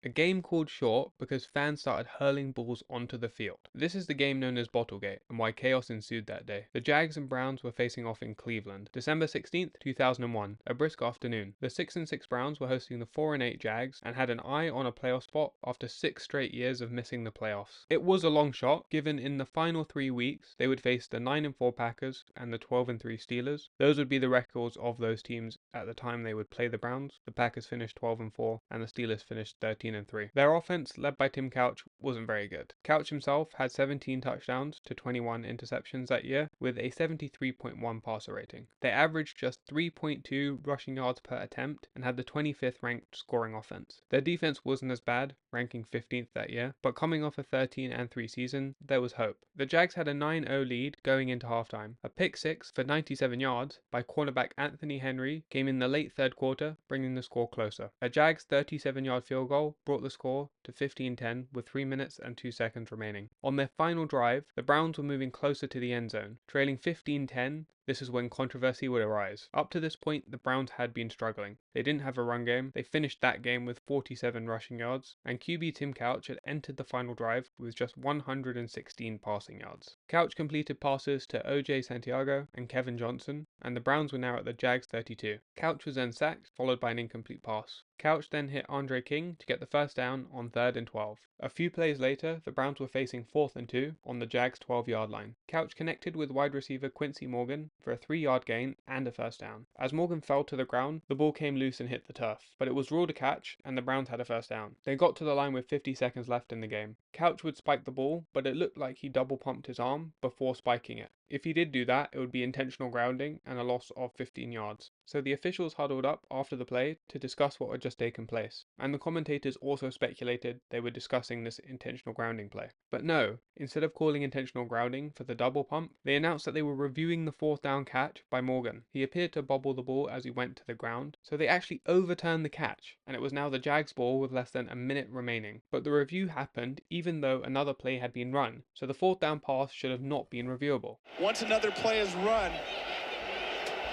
A game called short because fans started hurling balls onto the field. This is the game known as Bottlegate and why chaos ensued that day. The Jags and Browns were facing off in Cleveland. December 16th, 2001, a brisk afternoon. The 6-6 Browns were hosting the 4-8 Jags and had an eye on a playoff spot after 6 straight years of missing the playoffs. It was a long shot, given in the final 3 weeks they would face the 9-4 Packers and the 12-3 Steelers. Those would be the records of those teams at the time they would play the Browns. The Packers finished 12-4 and the Steelers finished 13-3. Their offense, led by Tim Couch, wasn't very good. Couch himself had 17 touchdowns to 21 interceptions that year, with a 73.1 passer rating. They averaged just 3.2 rushing yards per attempt and had the 25th ranked scoring offense. Their defense wasn't as bad, ranking 15th that year, but coming off a 13-3 season, there was hope. The Jags had a 9-0 lead going into halftime. A pick six for 97 yards by cornerback Anthony Henry came in the late third quarter, bringing the score closer. A Jags 37-yard field goal brought the score to 15-10 with 3 minutes and 2 seconds remaining. On their final drive, the Browns were moving closer to the end zone. Trailing 15-10, this is when controversy would arise. Up to this point, the Browns had been struggling. They didn't have a run game. They finished that game with 47 rushing yards, and QB Tim Couch had entered the final drive with just 116 passing yards. Couch completed passes to O.J. Santiago and Kevin Johnson, and the Browns were now at the Jags 32. Couch was then sacked, followed by an incomplete pass. Couch then hit Andre King to get the first down on 3rd and 12. A few plays later, the Browns were facing 4th and 2 on the Jags' 12-yard line. Couch connected with wide receiver Quincy Morgan for a 3-yard gain and a first down. As Morgan fell to the ground, the ball came loose and hit the turf, but it was ruled a catch and the Browns had a first down. They got to the line with 50 seconds left in the game. Couch would spike the ball, but it looked like he double pumped his arm before spiking it. If he did do that, it would be intentional grounding and a loss of 15 yards. So the officials huddled up after the play to discuss what had just taken place, and the commentators also speculated they were discussing this intentional grounding play. But no, instead of calling intentional grounding for the double pump, they announced that they were reviewing the 4th down catch by Morgan. He appeared to bobble the ball as he went to the ground, so they actually overturned the catch, and it was now the Jags' ball with less than a minute remaining. But the review happened even though another play had been run, so the 4th down pass should have not been reviewable. Once another play is run,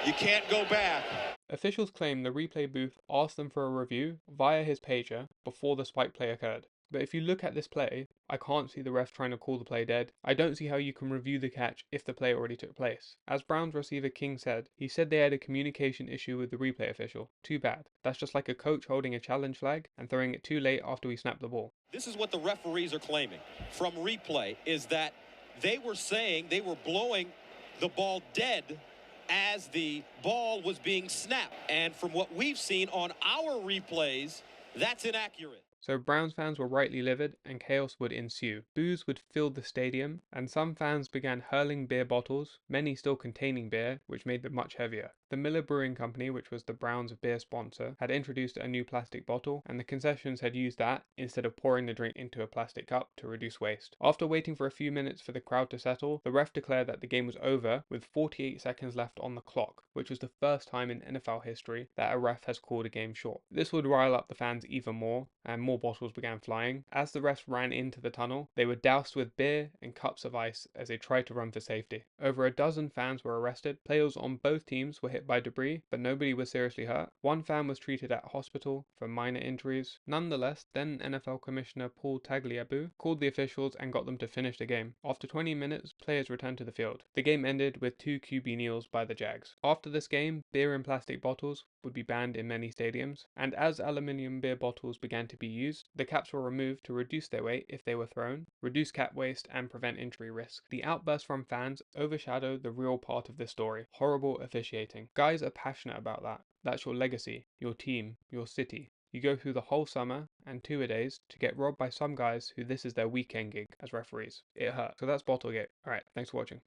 you can't go back. Officials claim the replay booth asked them for a review via his pager before the spike play occurred. But if you look at this play, I can't see the ref trying to call the play dead. I don't see how you can review the catch if the play already took place. As Browns receiver King said, he said they had a communication issue with the replay official. Too bad. That's just like a coach holding a challenge flag and throwing it too late after we snapped the ball. This is what the referees are claiming from replay, is that they were saying they were blowing the ball dead as the ball was being snapped. And from what we've seen on our replays, that's inaccurate. So Browns fans were rightly livid and chaos would ensue. Boos would fill the stadium and some fans began hurling beer bottles, many still containing beer, which made them much heavier. The Miller Brewing Company, which was the Browns' beer sponsor, had introduced a new plastic bottle and the concessions had used that instead of pouring the drink into a plastic cup to reduce waste. After waiting for a few minutes for the crowd to settle, the ref declared that the game was over with 48 seconds left on the clock, which was the first time in NFL history that a ref has called a game short. This would rile up the fans even more, and more bottles began flying. As the refs ran into the tunnel, they were doused with beer and cups of ice as they tried to run for safety. Over a dozen fans were arrested. Players on both teams were hit by debris, but nobody was seriously hurt. One fan was treated at hospital for minor injuries. Nonetheless, then NFL Commissioner Paul Tagliabue called the officials and got them to finish the game. After 20 minutes, players returned to the field. The game ended with 2 QB kneels by the Jags. After this game, beer in plastic bottles would be banned in many stadiums, and as aluminium beer bottles began to be used, the caps were removed to reduce their weight if they were thrown, reduce cap waste, and prevent injury risk. The outbursts from fans overshadowed the real part of this story: horrible officiating. Guys are passionate about that. That's your legacy, your team, your city. You go through the whole summer and 2-a-days to get robbed by some guys who this is their weekend gig as referees. It hurt. So that's Bottlegate. Alright, thanks for watching.